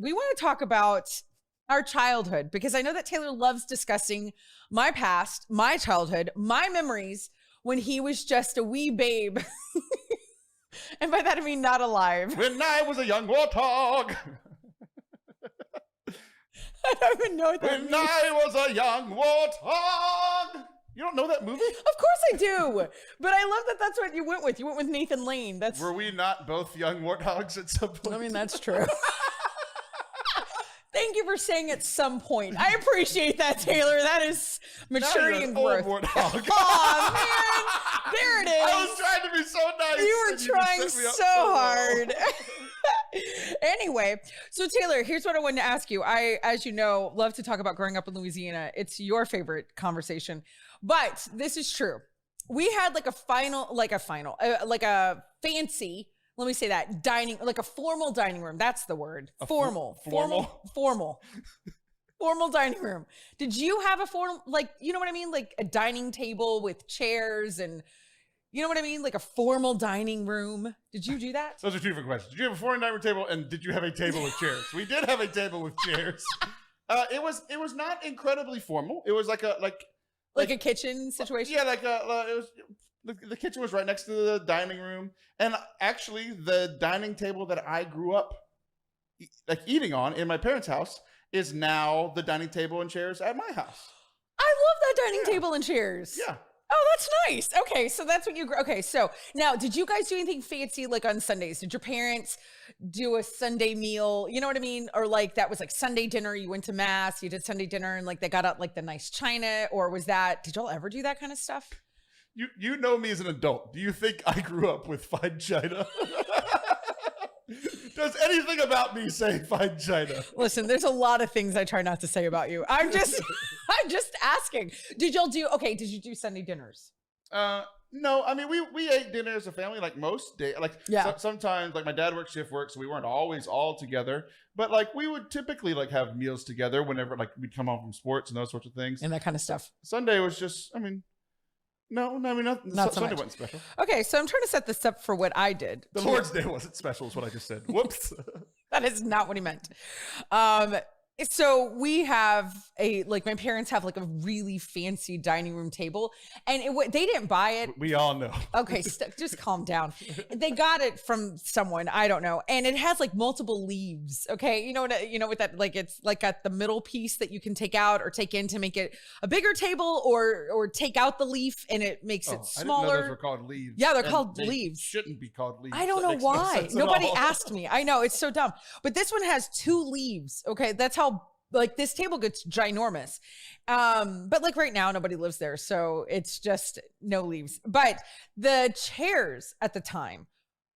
we want to talk about our childhood, because I know that Taylor loves discussing my past, my childhood, my memories when he was just a wee babe. And by that I mean not alive. When I was a young warthog. I don't even know what that means. When I was a young warthog. You don't know that movie? Of course I do. But I love that that's what you went with. You went with Nathan Lane. Were we not both young warthogs at some point? I mean, that's true. Thank you for saying at some point. I appreciate that, Taylor. That is maturity and growth. Old warthog. Oh, man. There it is. I was trying to be so nice. You were trying so hard. Anyway, so Taylor, here's what I wanted to ask you. I, as you know, love to talk about growing up in Louisiana. It's your favorite conversation. But this is true. We had like a fancy, let me say that, dining, like a formal dining room. That's the word. Formal dining room. Did you have a formal, like, you know what I mean? Like a dining table with chairs and, you know what I mean? Like a formal dining room. Did you do that? Those are two different questions. Did you have a formal dining room table, and did you have a table with chairs? We did have a table with chairs. It was not incredibly formal. It was like a kitchen situation? Yeah, it was, the kitchen was right next to the dining room. And actually, the dining table that I grew up eating on in my parents' house is now the dining table and chairs at my house. I love that dining table and chairs. Yeah. Oh, that's nice. Okay, so that's what you... Okay, so now, did you guys do anything fancy like on Sundays? Did your parents do a Sunday meal? You know what I mean? Or like that was like Sunday dinner, you went to mass, you did Sunday dinner, and like they got out like the nice china? Or was that... Did y'all ever do that kind of stuff? You know me as an adult. Do you think I grew up with fine china? Does anything about me say fine china? Listen, there's a lot of things I try not to say about you. I'm just asking. Did you do Sunday dinners? No, I mean, we ate dinner as a family, like most days. Like, sometimes, like, my dad worked shift work, so we weren't always all together. But, like, we would typically, like, have meals together whenever, like, we'd come home from sports and those sorts of things. And that kind of stuff. Sunday was just, I mean... No, I mean, not Sunday wasn't special. Okay, so I'm trying to set this up for what I did. The Lord's Day wasn't special is what I just said. Whoops. That is not what he meant. So we have my parents have like a really fancy dining room table, and they didn't buy it. We all know. Okay, just calm down. They got it from someone, I don't know, and it has like multiple leaves. Okay, you know what that, like, it's like got the middle piece that you can take out or take in to make it a bigger table, or take out the leaf and it makes it smaller. I didn't know those were called leaves. Yeah, they're called leaves. Shouldn't be called leaves. I don't know why. Nobody asked me. I know, it's so dumb. But this one has 2 leaves. Okay, that's how, like, this table gets ginormous. But like right now, nobody lives there, so it's just no leaves. But the chairs at the time,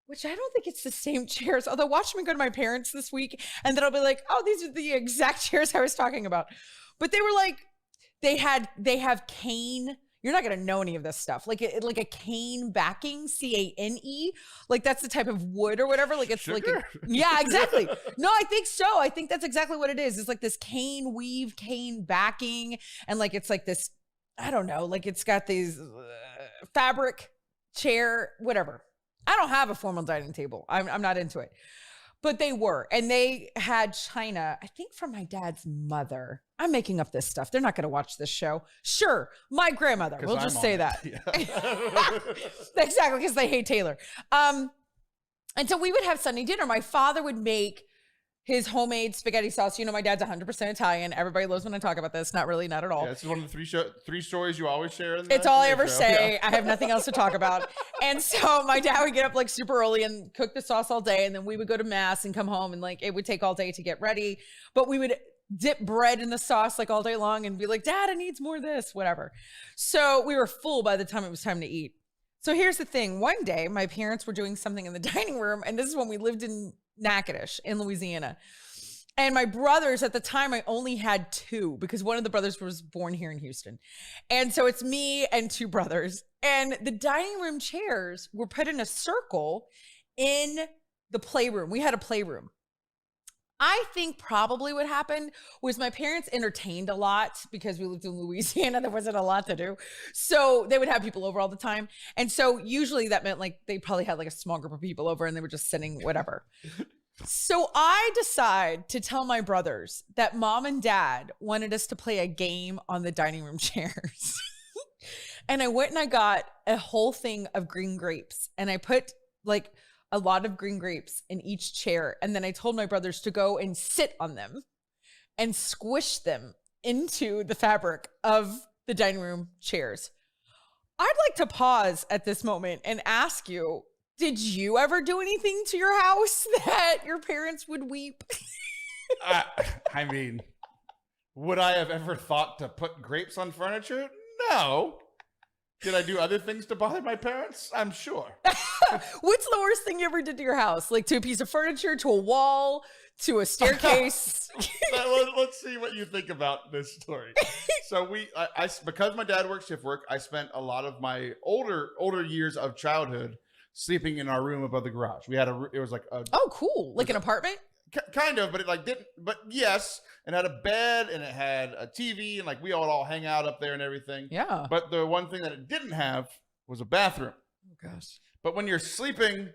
which I don't think it's the same chairs, although watch me go to my parents this week, and then I'll be like, oh, these are the exact chairs I was talking about. But they were like, they have cane. You're not going to know any of this stuff. Like a cane backing, C-A-N-E. Like that's the type of wood or whatever. Like it's Sugar? Yeah, exactly. No, I think so. I think that's exactly what it is. It's like this cane weave, cane backing. And like, it's like this, I don't know, like it's got these fabric chair, whatever. I don't have a formal dining table. I'm not into it. But they were, and they had china, I think from my dad's mother. I'm making up this stuff. They're not going to watch this show. Sure, my grandmother. We'll just say that. Yeah. Exactly, because they hate Taylor. And so we would have Sunday dinner. My father would make his homemade spaghetti sauce. You know, my dad's 100% Italian. Everybody loves when I talk about this. Not really, not at all. Yeah, this is one of the three stories you always share. It's all I ever say. Yeah. I have nothing else to talk about. And so my dad would get up like super early and cook the sauce all day. And then we would go to mass and come home, and like it would take all day to get ready. But we would dip bread in the sauce like all day long and be like, Dad, I need more of this, whatever. So we were full by the time it was time to eat. So here's the thing. One day my parents were doing something in the dining room, and this is when we lived in Natchitoches in Louisiana. And my brothers at the time, I only had 2 because one of the brothers was born here in Houston. And so it's me and 2 brothers. And the dining room chairs were put in a circle in the playroom. We had a playroom. I think probably what happened was my parents entertained a lot because we lived in Louisiana. There wasn't a lot to do. So they would have people over all the time. And so usually that meant like they probably had like a small group of people over and they were just sitting whatever. So I decide to tell my brothers that mom and dad wanted us to play a game on the dining room chairs. And I went and I got a whole thing of green grapes and I put like a lot of green grapes in each chair. And then I told my brothers to go and sit on them and squish them into the fabric of the dining room chairs. I'd like to pause at this moment and ask you, did you ever do anything to your house that your parents would weep? I mean, would I have ever thought to put grapes on furniture? No. Did I do other things to bother my parents? I'm sure. What's the worst thing you ever did to your house? Like to a piece of furniture, to a wall, to a staircase? Let's see what you think about this story. So because my dad worked shift work, I spent a lot of my older years of childhood sleeping in our room above the garage. It was like oh, cool. Like an apartment? Kind of, but it like didn't, but yes. And had a bed and it had a TV and like we all hang out up there and everything. Yeah. But the one thing that it didn't have was a bathroom. Oh gosh. But when you're sleeping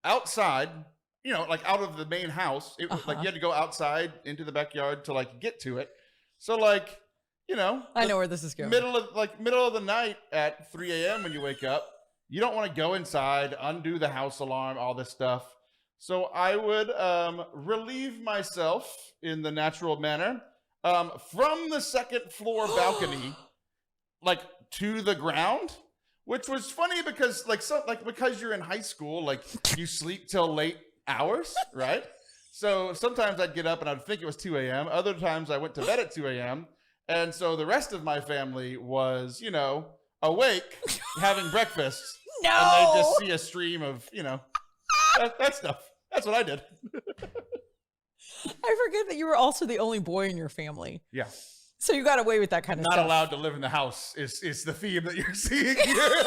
outside, you know, like out of the main house, it was like you had to go outside into the backyard to like get to it. So like, you know, I know where this is going. Middle of the night at 3 a.m. when you wake up, you don't want to go inside, undo the house alarm, all this stuff. So I would relieve myself in the natural manner from the second floor balcony, like to the ground, which was funny because because you're in high school, like you sleep till late hours, right? So sometimes I'd get up and I'd think it was 2 a.m. Other times I went to bed at 2 a.m. And so the rest of my family was, you know, awake having breakfast. No. And they just see a stream of, you know, that stuff. That's what I did. I forget that you were also the only boy in your family. Yeah. So you got away with that kind of stuff. Not allowed to live in the house is the theme that you're seeing here.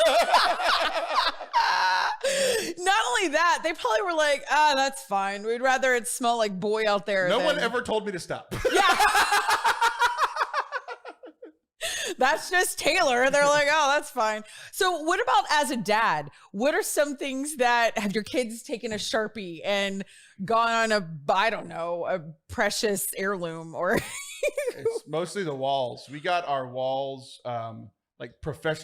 Not only that, they probably were like, that's fine. We'd rather it smell like boy out there. No one ever told me to stop. Yeah. That's just Taylor. They're like, oh, that's fine. So what about as a dad? What are some things that have your kids taken a Sharpie and gone on a precious heirloom or? It's mostly the walls. We got our walls,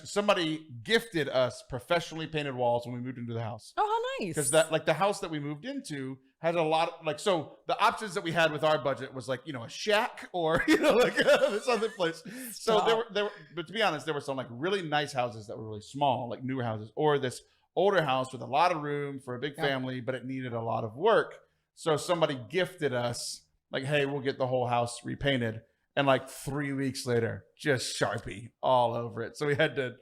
somebody gifted us professionally painted walls when we moved into the house. Oh, how nice. Because the house that we moved into had a lot of so the options that we had with our budget was like, you know, a shack or, you know, like this other place. So there were, but to be honest, there were some like really nice houses that were really small, like newer houses, or this older house with a lot of room for a big family, but it needed a lot of work. So somebody gifted us like, hey, we'll get the whole house repainted. And like 3 weeks later, just Sharpie all over it. So we had to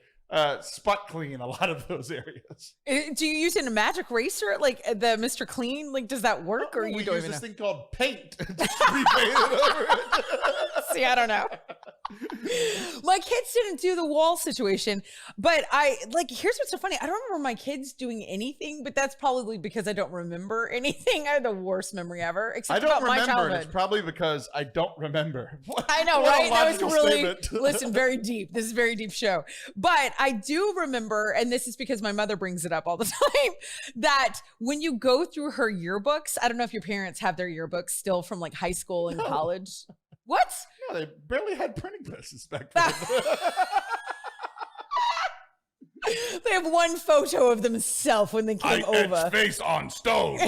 spot clean a lot of those areas. Do you use it in a magic eraser, like the Mr. Clean? Like, does that work, or you don't even know? We use this thing called paint. Just repaint it over it. See, I don't know. My kids didn't do the wall situation, but here's what's so funny. I don't remember my kids doing anything, but that's probably because I don't remember anything. I had the worst memory ever, except about my childhood. It's probably because I don't remember. I know, right? That was really, listen, very deep. This is a very deep show. But I do remember, and this is because my mother brings it up all the time, that when you go through her yearbooks, I don't know if your parents have their yearbooks still from like high school and college. What? No, they barely had printing presses back then. They have one photo of themselves when they came over. Etched face on stone.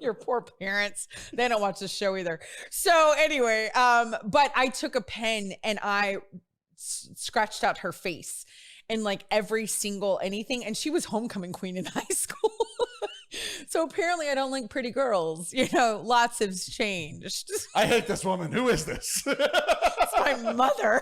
Your poor parents. They don't watch the show either. So anyway, but I took a pen and I scratched out her face and like every single anything. And she was homecoming queen in high school. So apparently I don't like pretty girls. You know, lots has changed. I hate this woman. Who is this? It's my mother.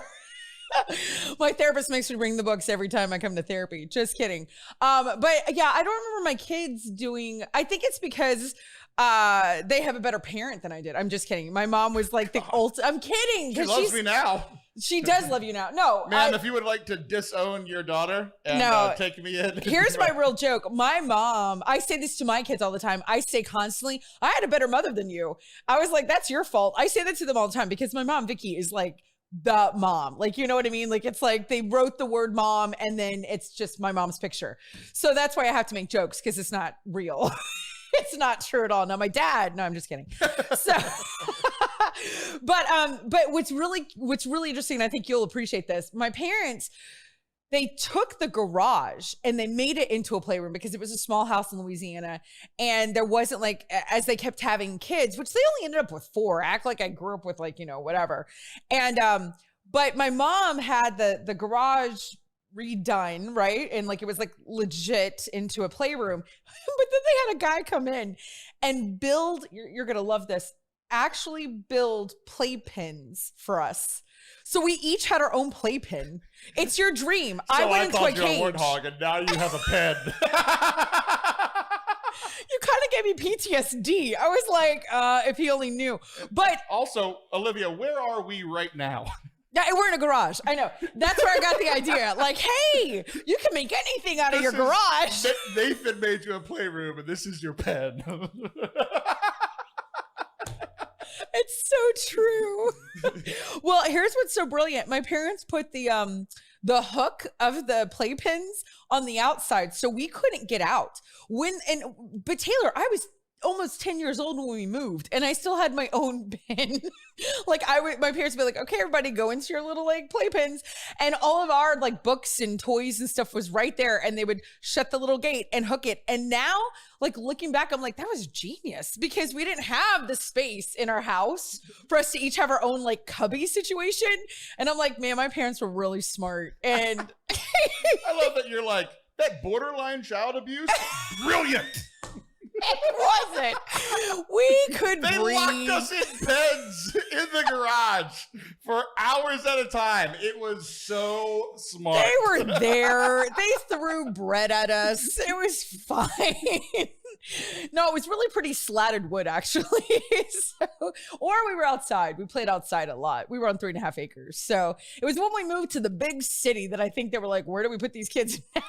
My therapist makes me bring the books every time I come to therapy. Just kidding. But yeah, I don't remember my kids doing, I think it's because they have a better parent than I did. I'm just kidding. My mom was like the ultimate. I'm kidding. She loves me now. She does love you now. No, man, if you would like to disown your daughter and take me in. Here's my real joke. My mom, I say this to my kids all the time. I say constantly, I had a better mother than you. I was like, that's your fault. I say that to them all the time because my mom, Vicky, is like the mom. Like, you know what I mean? Like, it's like they wrote the word mom and then it's just my mom's picture. So that's why I have to make jokes because it's not real. It's not true at all. No, my dad. No, I'm just kidding. So, but what's really interesting, and I think you'll appreciate this. My parents, they took the garage and they made it into a playroom because it was a small house in Louisiana. And there wasn't like, as they kept having kids, which they only ended up with 4, act like I grew up with like, whatever. And, but my mom had the garage redone, right? And like, it was like legit into a playroom, but then they had a guy come in and build, you're going to love this, actually build playpens for us. So we each had our own playpen. It's your dream. So I went into a cage. You're a warthog, and now you have a pen. You kind of gave me PTSD. I was like, if he only knew. But also, Olivia, where are we right now? Yeah, we're in a garage. I know. That's where I got the idea. Like, hey, you can make anything out of your garage. Nathan made you a playroom, and this is your pen. It's so true. Well, here's what's so brilliant. My parents put the hook of the playpens on the outside, so we couldn't get out. But Taylor, I was almost 10 years old when we moved, and I still had my own pen. Like my parents would be like, okay, everybody go into your little like playpens, and all of our like books and toys and stuff was right there, and they would shut the little gate and hook it. And now, like looking back, I'm like, that was genius, because we didn't have the space in our house for us to each have our own like cubby situation. And I'm like, man, my parents were really smart. And I love that you're like, that borderline child abuse, brilliant. It wasn't. We could They breathe. locked us in pens in the garage for hours at a time. It was so smart. They were there. They threw bread at us. It was fine. No, it was really pretty slatted wood, actually. Or we were outside. We played outside a lot. We were on 3.5 acres. So it was when we moved to the big city that I think they were like, where do we put these kids now?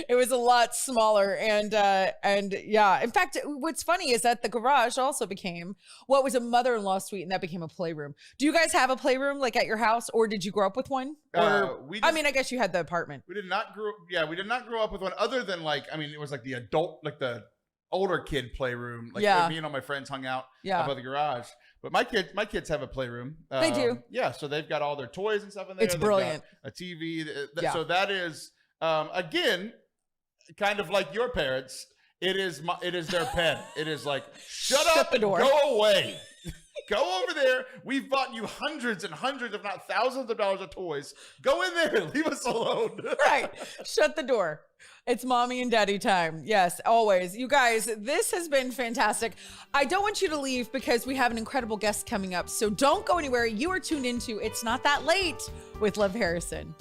It was a lot smaller. And yeah, in fact, what's funny is that the garage also became what was a mother-in-law suite, and that became a playroom. Do you guys have a playroom like at your house, or did you grow up with one? Or I mean, I guess you had the apartment. We did not grow up with one, other than like, I mean, it was like the adult, like the older kid playroom. Like me and all my friends hung out above the garage. But my kids have a playroom. They do. Yeah, so they've got all their toys and stuff in there. It's brilliant. A TV. So that is again, kind of like your parents. It is their pen. It is like, shut up the door. Go away. Go over there. We've bought you hundreds and hundreds, if not thousands of dollars of toys. Go in there. Leave us alone. Right. Shut the door. It's mommy and daddy time. Yes, always. You guys, this has been fantastic. I don't want you to leave because we have an incredible guest coming up. So don't go anywhere. You are tuned into It's Not That Late with Liv Harrison.